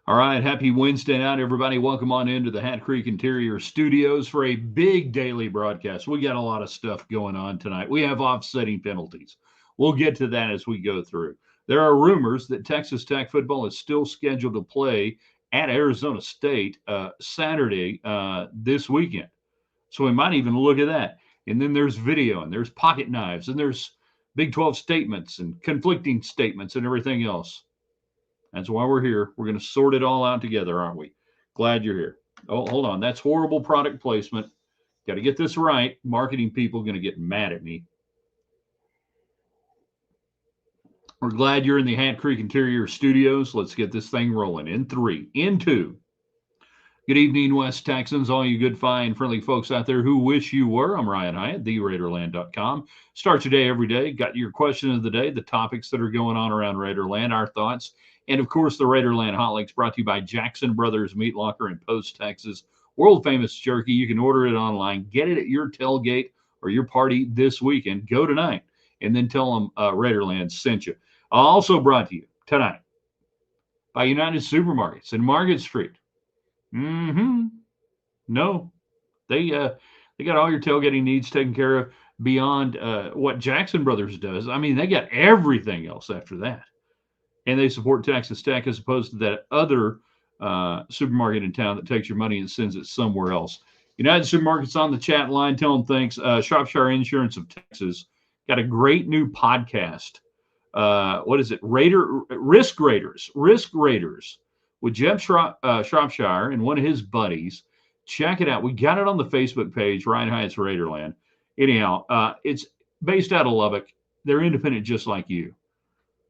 All right, happy Wednesday night, everybody. Welcome on into the Hat Creek Interior Studios for a big daily broadcast. We got a lot of stuff going on tonight. We have offsetting penalties. We'll get to that as we go through. There are rumors that Texas Tech football is still scheduled to play at Arizona State Saturday this weekend. So we might even look at that. And then there's video, and there's pocket knives, and there's Big 12 statements and conflicting statements and everything else. That's why we're here. We're going to sort it all out together, aren't we? Glad you're here. Oh, hold on. That's horrible product placement. Got to get this right. Marketing people are going to get mad at me. We're glad you're in the Hat Creek Interior Studios. Let's get this thing rolling in three, in two. Good evening, West Texans, all you good, fine, friendly folks out there who wish you were. I'm Ryan Hyatt, theraiderland.com. Start your day every day. Got your question of the day, the topics that are going on around Raiderland, our thoughts, and of course, the Raiderland Hot Links brought to you by Jackson Brothers Meat Locker in Post, Texas. World famous jerky. You can order it online. Get it at your tailgate or your party this weekend. Go tonight and then tell them Raiderland sent you. Also brought to you tonight by United Supermarkets in Market Street. Mm-hmm. No, they got all your tailgating needs taken care of beyond what Jackson Brothers does. I mean, they got everything else after that, and they support Texas Tech as opposed to that other supermarket in town that takes your money and sends it somewhere else. United Supermarkets on the chat line. Tell them thanks. Shropshire Insurance of Texas got a great new podcast. What is it? Risk Raiders with Jeb Shropshire and one of his buddies. Check it out. We got it on the Facebook page, Ryan Hyatt's Raiderland. Anyhow, it's based out of Lubbock. They're independent just like you.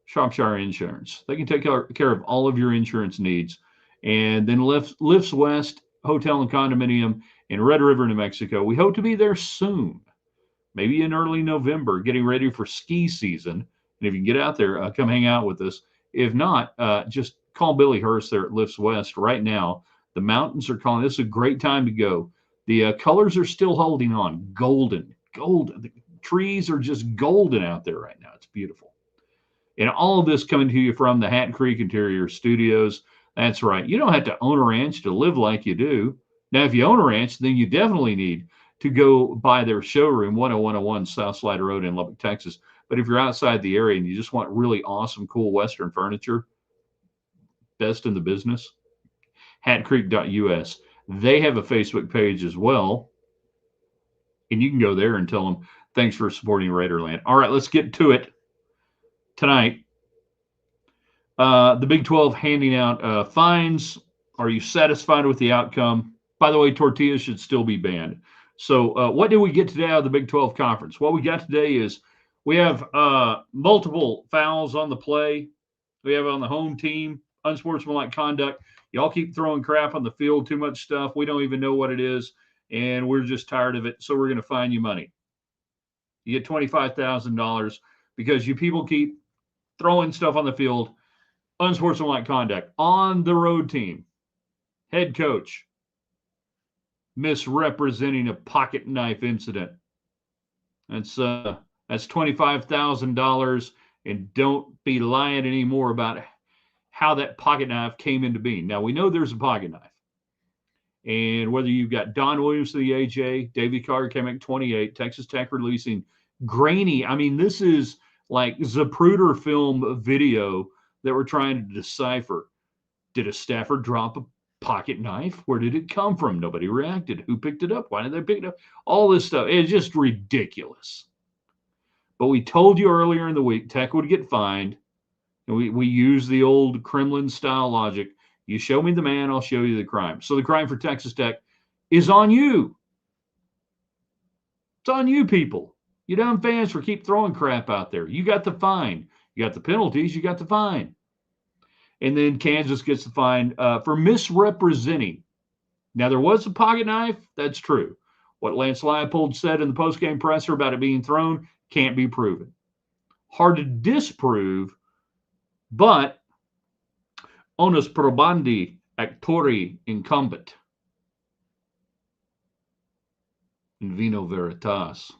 Shropshire Insurance. They can take care of all of your insurance needs. And then Lifts West Hotel and Condominium in Red River, New Mexico. We hope to be there soon, maybe in early November, getting ready for ski season. And if you can get out there, come hang out with us. If not, just call Billy Hurst there at Lifts West right now. The mountains are calling. This is a great time to go. The colors are still holding on. Golden. The trees are just golden out there right now. It's beautiful. And all of this coming to you from the Hat Creek Interior Studios. That's right. You don't have to own a ranch to live like you do. Now, if you own a ranch, then you definitely need to go by their showroom, 10101 South Slider Road in Lubbock, Texas. But if you're outside the area and you just want really awesome, cool Western furniture, best in the business, hatcreek.us. They have a Facebook page as well. And you can go there and tell them, thanks for supporting Raiderland. All right, let's get to it tonight. The Big 12 handing out fines. Are you satisfied with the outcome? By the way, tortillas should still be banned. So what did we get today out of the Big 12 conference? What we got today is we have multiple fouls on the play. We have on the home team, unsportsmanlike conduct. Y'all keep throwing crap on the field, too much stuff. We don't even know what it is, and we're just tired of it, so we're going to fine you money. You get $25,000 because you people keep throwing stuff on the field, unsportsmanlike conduct. On the road team, head coach misrepresenting a pocket knife incident. That's $25,000, and don't be lying anymore about how that pocket knife came into being. Now, we know there's a pocket knife. And whether you've got Don Williams to the AJ, Davey Carter came at 28, Texas Tech releasing grainy. I mean, this is like Zapruder film video that we're trying to decipher. Did a staffer drop a pocket knife? Where did it come from? Nobody reacted. Who picked it up? Why did they pick it up? All this stuff. It's just ridiculous. But we told you earlier in the week, Tech would get fined. And we use the old Kremlin-style logic. You show me the man, I'll show you the crime. So the crime for Texas Tech is on you. It's on you, people. You dumb fans for keep throwing crap out there. You got the fine. You got the penalties. You got the fine. And then Kansas gets the fine for misrepresenting. Now, there was a pocket knife. That's true. What Lance Liepold said in the postgame presser about it being thrown can't be proven. Hard to disprove, but onus probandi actori incumbent. In vino veritas.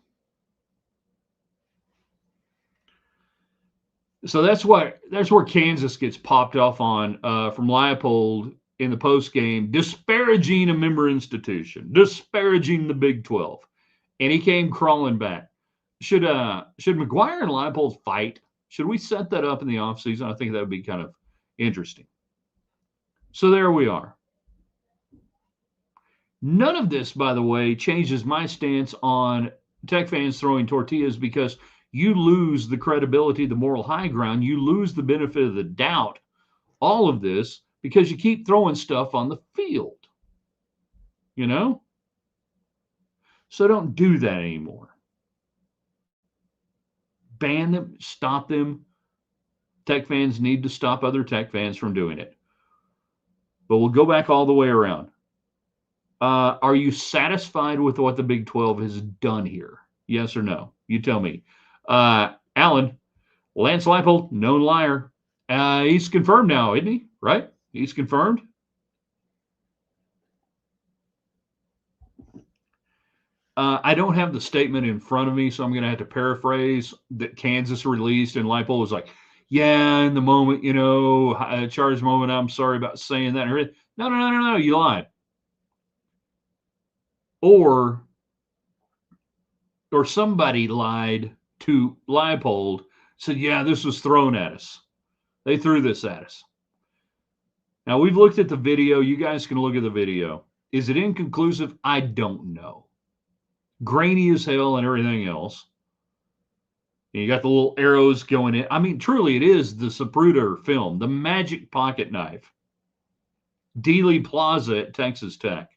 So that's where Kansas gets popped off on from Leipold in the post game, disparaging a member institution, disparaging the Big 12, and he came crawling back. Should McGuire and Leipold fight? Should we set that up in the offseason? I think that would be kind of interesting. So there we are. None of this, by the way, changes my stance on Tech fans throwing tortillas, because you lose the credibility, the moral high ground. You lose the benefit of the doubt. All of this because you keep throwing stuff on the field. You know? So don't do that anymore. Ban them, stop them. Tech fans need to stop other Tech fans from doing it. But we'll go back all the way around. Are you satisfied with what the Big 12 has done here? Yes or no? You tell me. Alan, Lance Liepold, known liar. He's confirmed now, isn't he? Right? He's confirmed. I don't have the statement in front of me, so I'm going to have to paraphrase that Kansas released, and Leipold was like, yeah, in the moment, charged moment, I'm sorry about saying that. No, you lied. Or somebody lied to Leipold, said, yeah, this was thrown at us. They threw this at us. Now, we've looked at the video. You guys can look at the video. Is it inconclusive? I don't know. Grainy as hell and everything else. And you got the little arrows going in. I mean, truly, it is the Zapruder film, the magic pocket knife. Dealey Plaza at Texas Tech.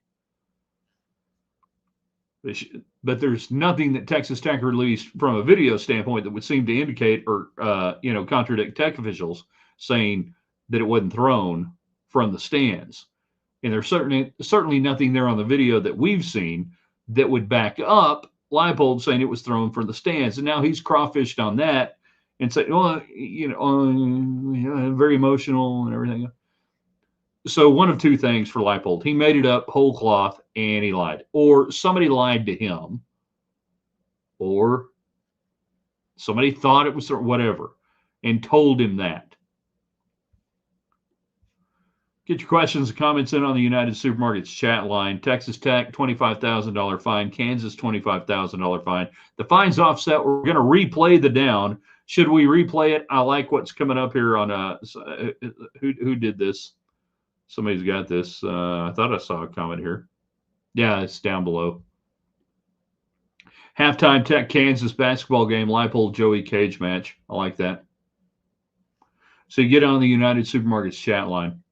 But there's nothing that Texas Tech released from a video standpoint that would seem to indicate or, contradict Tech officials saying that it wasn't thrown from the stands. And there's certainly nothing there on the video that we've seen that would back up Leipold saying it was thrown from the stands. And now he's crawfished on that and said, well, very emotional and everything. So one of two things for Leipold. He made it up whole cloth and he lied. Or somebody lied to him. Or somebody thought it was whatever and told him that. Get your questions and comments in on the United Supermarkets chat line. Texas Tech, $25,000 fine. Kansas, $25,000 fine. The fine's offset. We're going to replay the down. Should we replay it? I like what's coming up here on who did this? Somebody's got this. I thought I saw a comment here. Yeah, it's down below. Halftime Tech Kansas basketball game. Leipold Joey Cage match. I like that. So you get on the United Supermarkets chat line.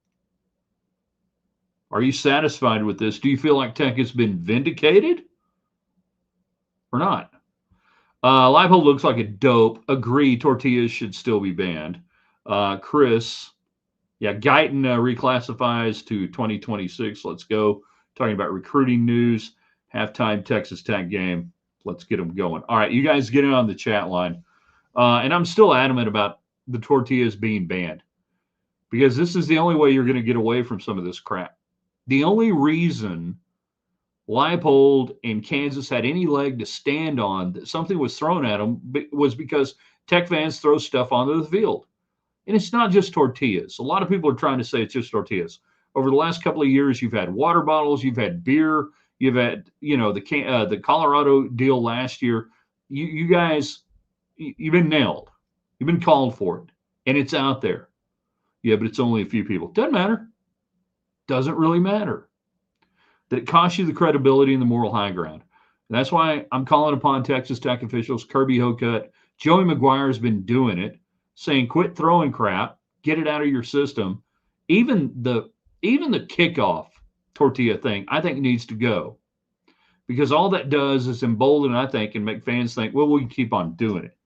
Are you satisfied with this? Do you feel like Tech has been vindicated or not? Leipold looks like a dope. Agree, tortillas should still be banned. Chris, yeah, Guyton reclassifies to 2026. Let's go. Talking about recruiting news. Halftime Texas Tech game. Let's get them going. All right, you guys get in on the chat line. And I'm still adamant about the tortillas being banned because this is the only way you're going to get away from some of this crap. The only reason Leipold and Kansas had any leg to stand on that something was thrown at them was because Tech fans throw stuff onto the field. And it's not just tortillas. A lot of people are trying to say it's just tortillas. Over the last couple of years, you've had water bottles, you've had beer, you've had, the Colorado deal last year. You guys, you've been nailed. You've been called for it. And it's out there. Yeah, but it's only a few people. Doesn't matter. Doesn't really matter. That it costs you the credibility and the moral high ground. And that's why I'm calling upon Texas Tech officials, Kirby Hocutt, Joey McGuire has been doing it, saying quit throwing crap, get it out of your system. Even the kickoff tortilla thing, I think needs to go. Because all that does is embolden, I think, and make fans think, well, we can keep on doing it.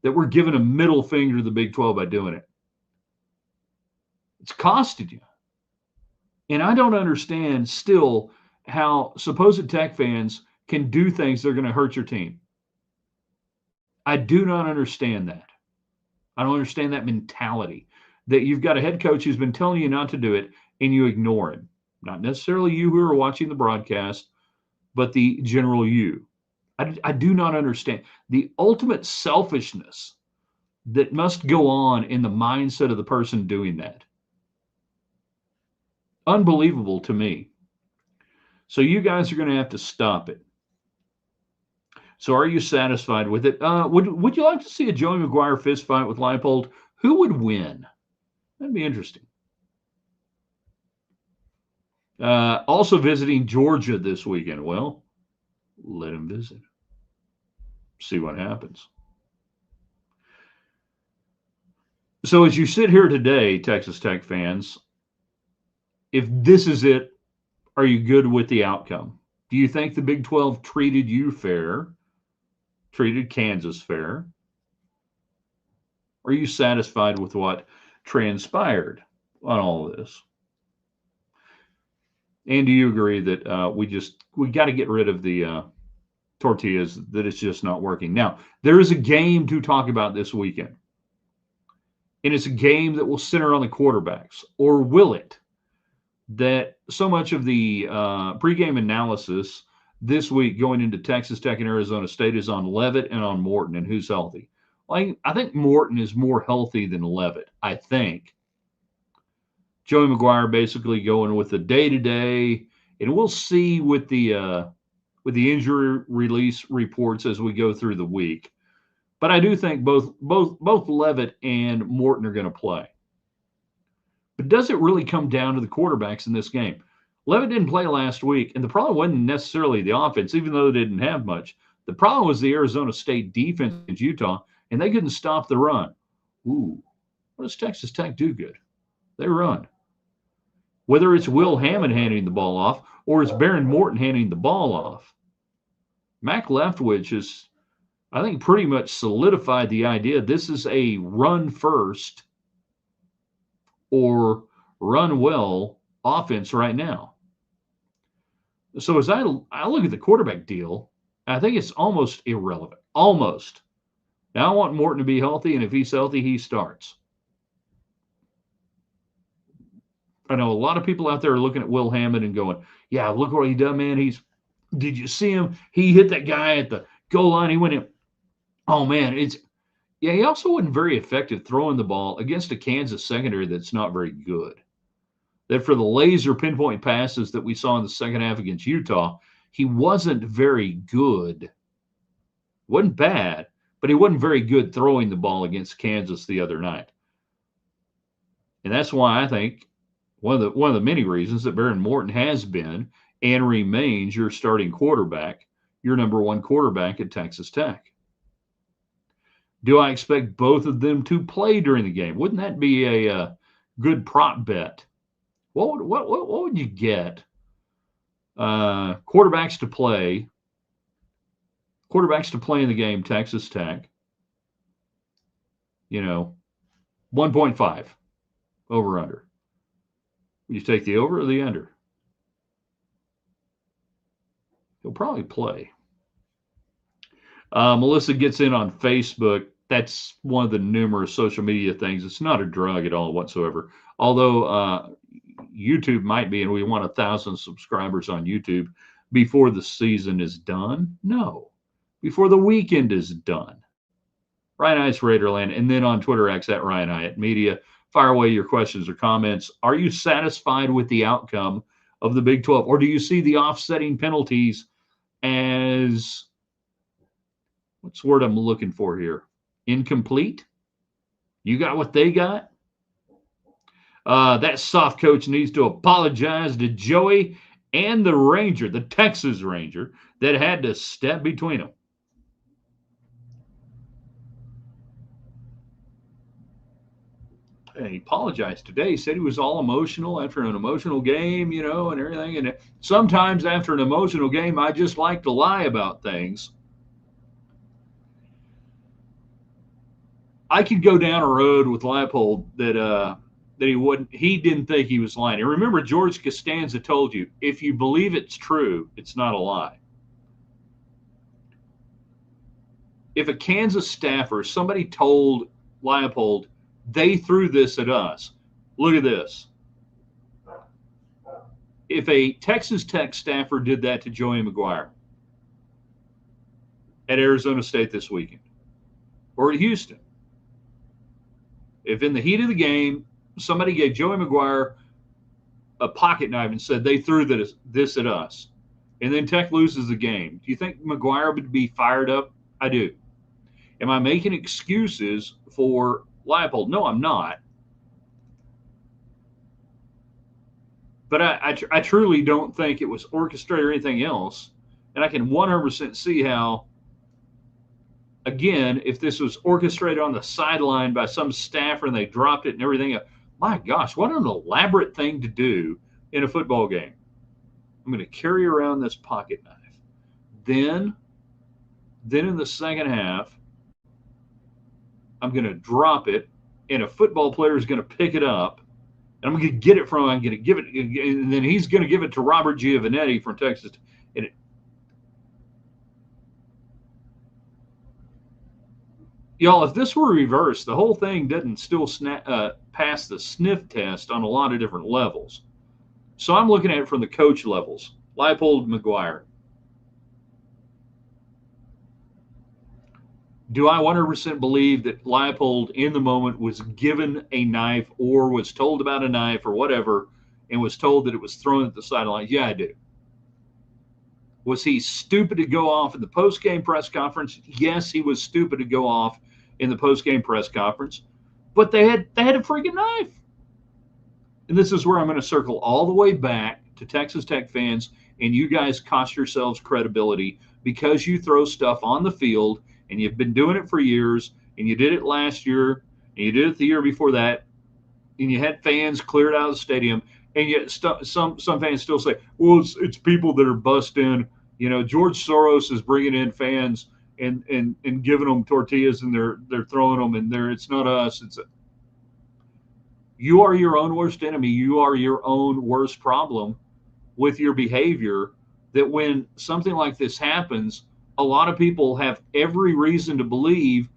That we're giving a middle finger to the Big 12 by doing it. It's costed you. And I don't understand still how supposed Tech fans can do things that are going to hurt your team. I do not understand that. I don't understand that mentality that you've got a head coach who's been telling you not to do it and you ignore him. Not necessarily you who are watching the broadcast, but the general you. I do not understand the ultimate selfishness that must go on in the mindset of the person doing that. Unbelievable to me. So you guys are going to have to stop it. So are you satisfied with it? Would you like to see a Joey McGuire fist fight with Leipold? Who would win? That'd be interesting. Also visiting Georgia this weekend. Well, let him visit. See what happens. So as you sit here today, Texas Tech fans, if this is it, are you good with the outcome? Do you think the Big 12 treated you fair, treated Kansas fair? Are you satisfied with what transpired on all of this? And do you agree that we got to get rid of the tortillas, that it's just not working? Now, there is a game to talk about this weekend. And it's a game that will center on the quarterbacks, or will it? That so much of the pregame analysis this week going into Texas Tech and Arizona State is on Leavitt and on Morton and who's healthy. I think Morton is more healthy than Leavitt, I think. Joey McGuire basically going with the day-to-day, and we'll see with the injury release reports as we go through the week. But I do think both Leavitt and Morton are going to play. But does it really come down to the quarterbacks in this game? Leavitt didn't play last week, and the problem wasn't necessarily the offense, even though they didn't have much. The problem was the Arizona State defense against Utah, and they couldn't stop the run. Ooh, what does Texas Tech do good? They run. Whether it's Will Hammond handing the ball off or it's Baron Morton handing the ball off, Mac Leftwich has, I think, pretty much solidified the idea this is a run first or run well offense right now. So as I look at the quarterback deal, I think it's almost irrelevant. Almost. Now I want Morton to be healthy, and if he's healthy, he starts. I know a lot of people out there are looking at Will Hammond and going, yeah, look what he done, man. Did you see him? He hit that guy at the goal line. He went in. Oh, man, he also wasn't very effective throwing the ball against a Kansas secondary that's not very good. That for the laser pinpoint passes that we saw in the second half against Utah, he wasn't very good. Wasn't bad, but he wasn't very good throwing the ball against Kansas the other night. And that's why I think one of the many reasons that Baron Morton has been and remains your starting quarterback, your number one quarterback at Texas Tech. Do I expect both of them to play during the game? Wouldn't that be a good prop bet? What would you get? Quarterbacks to play in the game, Texas Tech. 1.5 over under. Would you take the over or the under? He'll probably play. Melissa gets in on Facebook. That's one of the numerous social media things. It's not a drug at all whatsoever. Although YouTube might be, and we want 1,000 subscribers on YouTube before the season is done. No, before the weekend is done. Ryan Hyatt's Raiderland, and then on Twitter X at Ryan Hyatt Media. Fire away your questions or comments. Are you satisfied with the outcome of the Big 12, or do you see the offsetting penalties as, what's the word I'm looking for here? Incomplete? You got what they got? That soft coach needs to apologize to Joey and the Ranger, the Texas Ranger, that had to step between them. And he apologized today. He said he was all emotional after an emotional game, and everything. And sometimes after an emotional game, I just like to lie about things. I could go down a road with Liepold that he didn't think he was lying. And remember, George Costanza told you, if you believe it's true, it's not a lie. If a Kansas staffer, somebody told Liepold, they threw this at us. Look at this. If a Texas Tech staffer did that to Joey McGuire at Arizona State this weekend or at Houston, If in the heat of the game, somebody gave Joey McGuire a pocket knife and said they threw this at us, and then Tech loses the game, do you think McGuire would be fired up? I do. Am I making excuses for Leipold? No, I'm not. But I truly don't think it was orchestrated or anything else. And I can 100% see how, again, if this was orchestrated on the sideline by some staffer and they dropped it and everything, my gosh, what an elaborate thing to do in a football game. I'm going to carry around this pocket knife. Then in the second half, I'm going to drop it, and a football player is going to pick it up, and I'm going to get it from him. I'm going to give it, and then he's going to give it to Robert Giovanetti from Texas. And y'all, if this were reversed, the whole thing doesn't still pass the sniff test on a lot of different levels. So I'm looking at it from the coach levels. Leipold, McGuire. Do I 100% believe that Leipold in the moment was given a knife or was told about a knife or whatever and was told that it was thrown at the sideline? Yeah, I do. Was he stupid to go off in the post-game press conference? Yes, he was stupid to go off in the post-game press conference, but they had a freaking knife. And this is where I'm going to circle all the way back to Texas Tech fans, and you guys cost yourselves credibility because you throw stuff on the field, and you've been doing it for years, and you did it last year, and you did it the year before that, and you had fans cleared out of the stadium, and yet some fans still say, well, it's people that are busting. You know, George Soros is bringing in fans and giving them tortillas, and they're throwing them, and it's not us. You are your own worst enemy. You are your own worst problem with your behavior, that when something like this happens, a lot of people have every reason to believe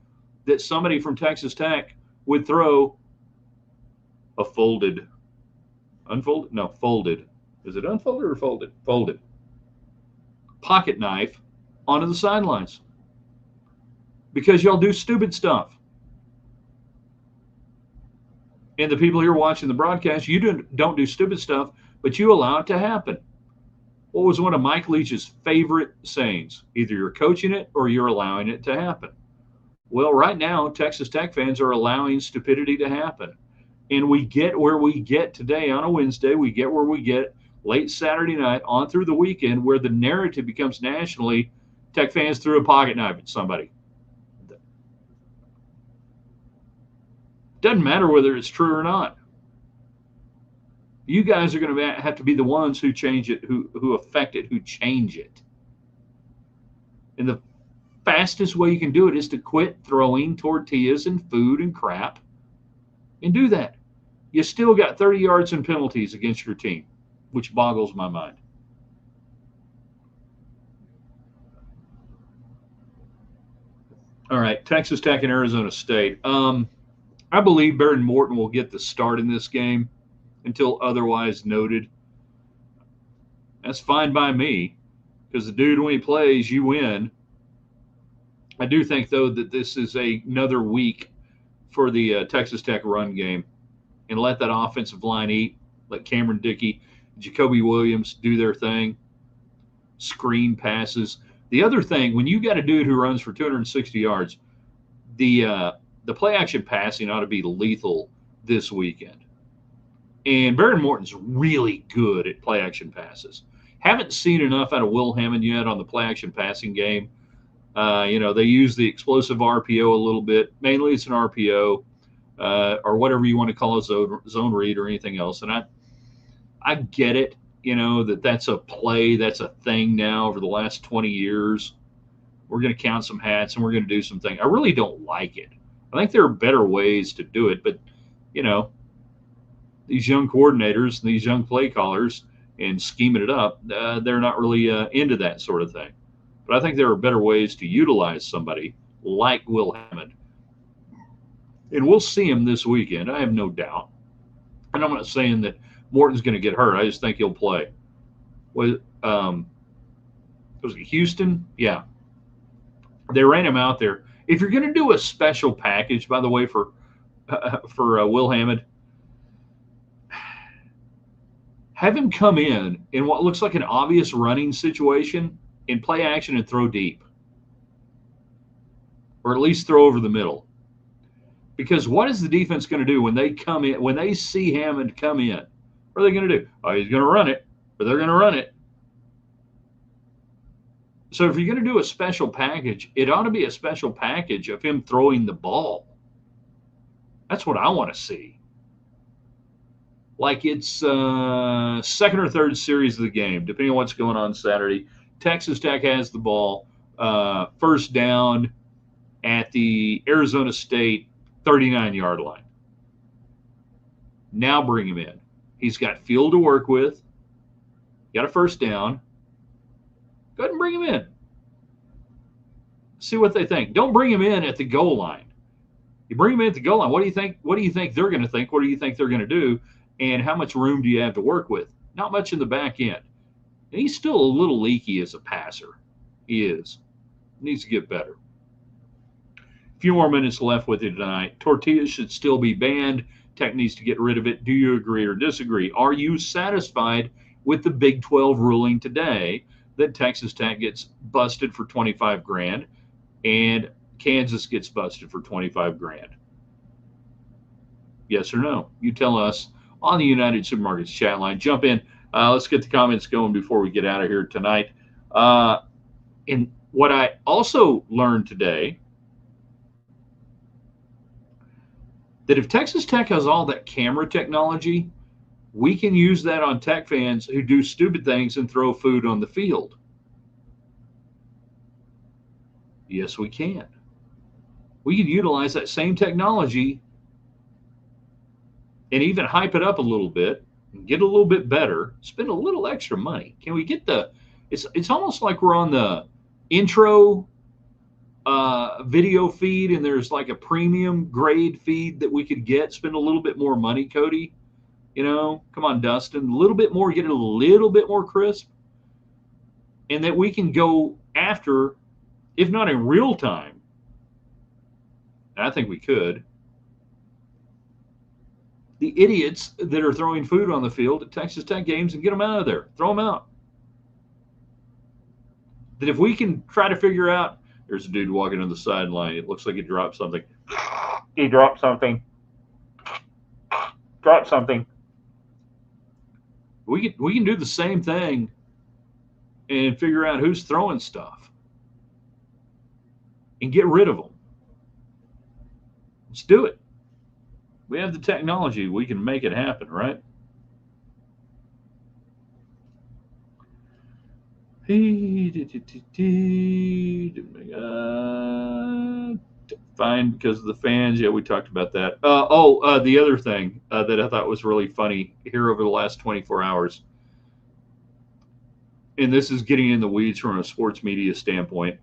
that somebody from Texas Tech would throw a folded. Is it unfolded or folded? Folded. Pocket knife onto the sidelines. Because y'all do stupid stuff. And the people here watching the broadcast, you don't do stupid stuff, but you allow it to happen. What was one of Mike Leach's favorite sayings? Either you're coaching it or you're allowing it to happen. Well, right now, Texas Tech fans are allowing stupidity to happen. And we get where we get today on a Wednesday. We get where we get late Saturday night on through the weekend, where the narrative becomes nationally, Tech fans threw a pocket knife at somebody. Doesn't matter whether it's true or not. You guys are going to have to be the ones who change it, who affect it, who change it. And the fastest way you can do it is to quit throwing tortillas and food and crap and do that. You still got 30 yards in penalties against your team, which boggles my mind. All right, Texas Tech and Arizona State. I believe Baron Morton will get the start in this game until otherwise noted. That's fine by me, because the dude, when he plays, you win. I do think, though, that this is another week for the Texas Tech run game, and let that offensive line eat. Let Cameron Dickey, Jacoby Williams do their thing. Screen passes. The other thing, when you got a dude who runs for 260 yards, the play action passing ought to be lethal this weekend. And Baron Morton's really good at play action passes. Haven't seen enough out of Will Hammond yet on the play action passing game. They use the explosive RPO a little bit. Mainly it's an RPO or whatever you want to call a zone read or anything else. And I get it, that's a play, that's a thing now over the last 20 years. We're going to count some hats and we're going to do some things. I really don't like it. I think there are better ways to do it, but, these young coordinators, these young play callers, and scheming it up, they're not really into that sort of thing. But I think there are better ways to utilize somebody like Will Hammond. And we'll see him this weekend, I have no doubt. And I'm not saying that Morton's going to get hurt. I just think he'll play. Was it Houston? Yeah. They ran him out there. If you're going to do a special package, by the way, for for Will Hammond. Have him come in what looks like an obvious running situation and play action and throw deep, or at least throw over the middle. Because what is the defense going to do when they come in, when they see Hammond come in? What are they going to do? Oh, he's going to run it, or they're going to run it. So if you're going to do a special package, it ought to be a special package of him throwing the ball. That's what I want to see. Like it's second or third series of the game, depending on what's going on Saturday. Texas Tech has the ball, first down at the Arizona State 39-yard line. Now bring him in. He's got field to work with. Got a first down. Go ahead and bring him in. See what they think. Don't bring him in at the goal line. You bring him in at the goal line. What do you think? What do you think they're going to think? What do you think they're going to do? And how much room do you have to work with? Not much in the back end. And he's still a little leaky as a passer. He is. Needs to get better. A few more minutes left with you tonight. Tortillas should still be banned. Tech needs to get rid of it. Do you agree or disagree? Are you satisfied with the Big 12 ruling today that Texas Tech gets busted for 25 grand and Kansas gets busted for 25 grand? Yes or no? You tell us on the United Supermarkets chat line. Jump in. Let's get the comments going before we get out of here tonight. And what I also learned today, that if Texas Tech has all that camera technology, we can use that on Tech fans who do stupid things and throw food on the field. Yes, we can. We can utilize that same technology and even hype it up a little bit and get a little bit better, spend a little extra money. Can we get it's almost like we're on the intro video feed and there's like a premium grade feed that we could get, spend a little bit more money, Cody. You know, come on, Dustin, a little bit more, get it a little bit more crisp. And that we can go after, if not in real time, I think we could, the idiots that are throwing food on the field at Texas Tech games and get them out of there. Throw them out. That if we can try to figure out, there's a dude walking on the sideline. It looks like he dropped something. He dropped something. Dropped something. We can do the same thing and figure out who's throwing stuff and get rid of them. Let's do it. We have the technology. We can make it happen, right? Fine because of the fans. Yeah, we talked about that. The other thing that I thought was really funny here over the last 24 hours, and this is getting in the weeds from a sports media standpoint,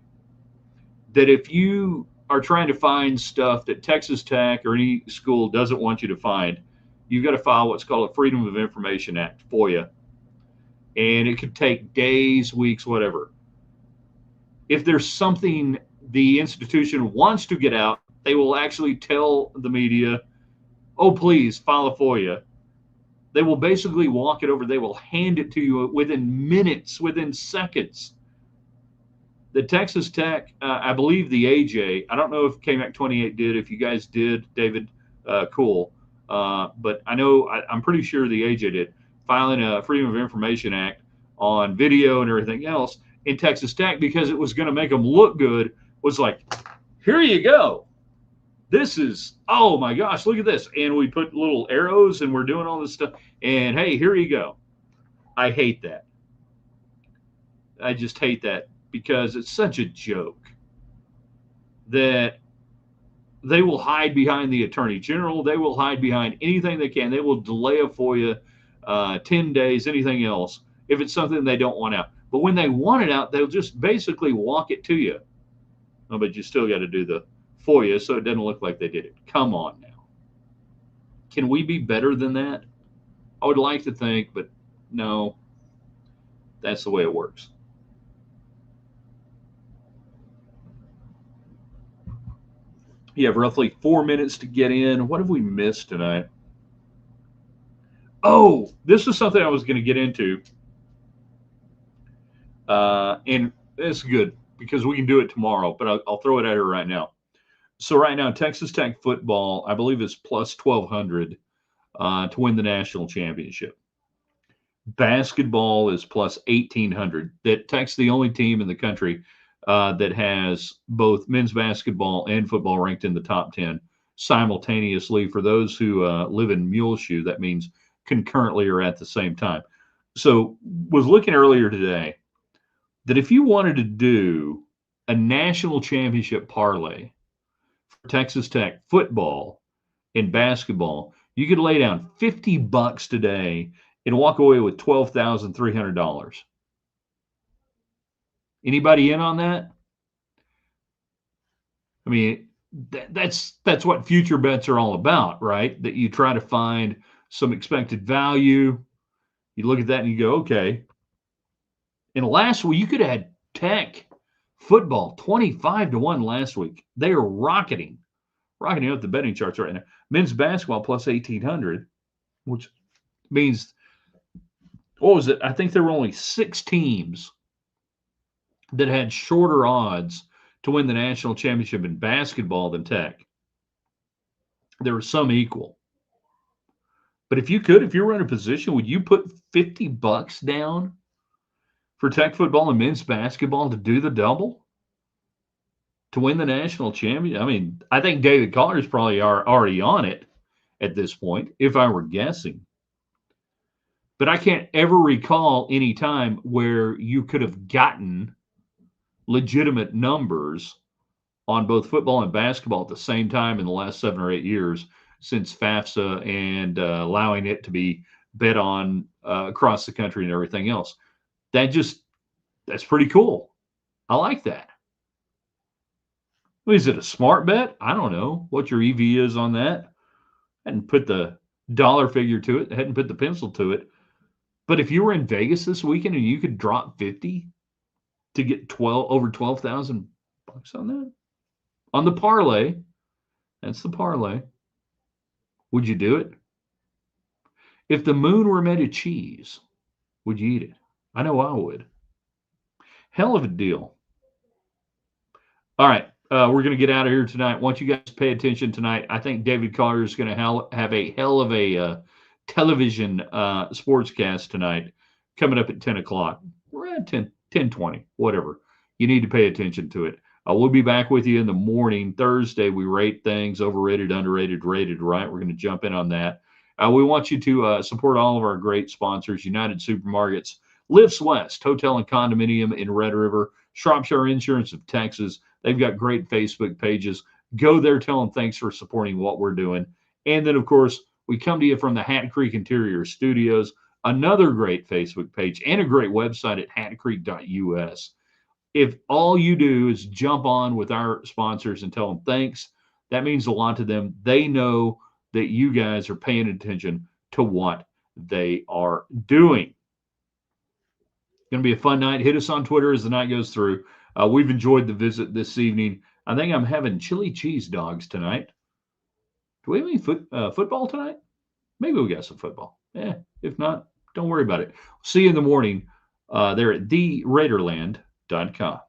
that if you are trying to find stuff that Texas Tech or any school doesn't want you to find, you've got to file what's called a Freedom of Information Act, FOIA. And it could take days, weeks, whatever. If there's something the institution wants to get out, they will actually tell the media, oh, please file a FOIA. They will basically walk it over. They will hand it to you within minutes, within seconds. The Texas Tech, I believe the AJ, I don't know if KMAC 28 did. If you guys did, David, cool. But I know, I'm pretty sure the AJ did, filing a Freedom of Information Act on video and everything else in Texas Tech because it was going to make them look good, was like, here you go. This is, oh my gosh, look at this. And we put little arrows and we're doing all this stuff. And hey, here you go. I hate that. I just hate that because it's such a joke that they will hide behind the Attorney General. They will hide behind anything they can. They will delay a FOIA 10 days, anything else, if it's something they don't want out. But when they want it out, they'll just basically walk it to you. Oh, but you still got to do the FOIA so it doesn't look like they did it. Come on now. Can we be better than that? I would like to think, but no, that's the way it works. You have roughly 4 minutes to get in. What have we missed tonight? Oh, this is something I was going to get into. And it's good because we can do it tomorrow, but I'll throw it at her right now. So right now, Texas Tech football, I believe, is plus 1,200 to win the national championship. Basketball is plus 1,800. That Tech's the only team in the country that has both men's basketball and football ranked in the top 10 simultaneously. For those who live in Muleshoe, that means concurrently or at the same time. So was looking earlier today that if you wanted to do a national championship parlay for Texas Tech football and basketball, you could lay down $50 today and walk away with $12,300. Anybody in on that? I mean, that's what future bets are all about, right? That you try to find some expected value. You look at that and you go, okay. And last week you could have had Tech football 25-1 last week. They are rocketing up the betting charts right now. Men's basketball plus 1,800, which means, what was it? I think there were only 6 teams that had shorter odds to win the national championship in basketball than Tech. There were some equal. But if you were in a position, would you put $50 down for Tech football and men's basketball to do the double? To win the national championship? I mean, I think David Colliers probably are already on it at this point, if I were guessing. But I can't ever recall any time where you could have gotten legitimate numbers on both football and basketball at the same time in the last 7 or 8 years since FAFSA and allowing it to be bet on across the country and everything else. That's pretty cool. I like that. Is it a smart bet? I don't know what your EV is on that. I hadn't put the dollar figure to it. I hadn't put the pencil to it. But if you were in Vegas this weekend and you could drop 50 to get over 12,000 bucks on that, on the parlay, that's the parlay. Would you do it? If the moon were made of cheese, would you eat it? I know I would. Hell of a deal. All right. We're going to get out of here tonight. I want you guys to pay attention tonight. I think David Collier is going to have a hell of a television sportscast tonight coming up at 10 o'clock. We're at 10:20, whatever. You need to pay attention to it. We'll be back with you in the morning. Thursday, we rate things, overrated, underrated, rated, right? We're going to jump in on that. We want you to support all of our great sponsors: United Supermarkets, Lifts West, Hotel and Condominium in Red River, Shropshire Insurance of Texas. They've got great Facebook pages. Go there, tell them thanks for supporting what we're doing. And then, of course, we come to you from the Hat Creek Interior Studios, another great Facebook page and a great website at hatcreek.us. If all you do is jump on with our sponsors and tell them thanks, that means a lot to them. They know that you guys are paying attention to what they are doing. Going to be a fun night. Hit us on Twitter as the night goes through. We've enjoyed the visit this evening. I think I'm having chili cheese dogs tonight. Do we have any football tonight? Maybe we got some football. If not, don't worry about it. See you in the morning there at theraiderland.com.